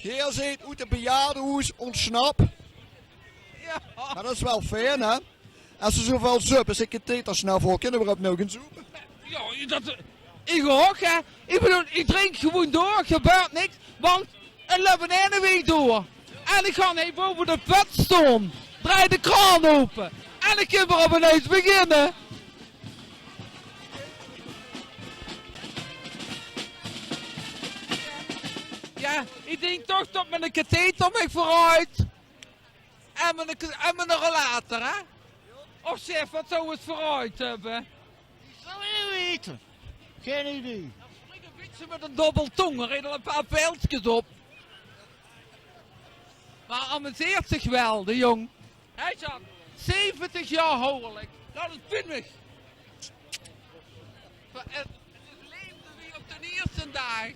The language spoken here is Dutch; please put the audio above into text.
Geer zit uit het bejaardenhuis ontsnap. Ja. Maar dat is wel fijn, hè? Als ze zoveel zuppen, als ik het eten snel voor, kunnen we op nog een zoeken. Ja, ik ook, hè. Ik bedoel, ik drink gewoon door, gebeurt niks, want het loopt een week door. En ik ga even boven de put staan, draai de kraan open en ik kan erop ineens beginnen. Ja, ik denk toch dat met een katheter mij vooruit. En met een rollator, hè? Of chef, wat zou het vooruit hebben? Zal je weten? Geen idee. Dan springt een beetje met een dobbeltong, er rijden een paar pijltjes op. Maar amuseert zich wel, de jong. Hij is al 70 jaar hoorlijk. Dat is pinnig. Het is leefde wie op de eerste dag.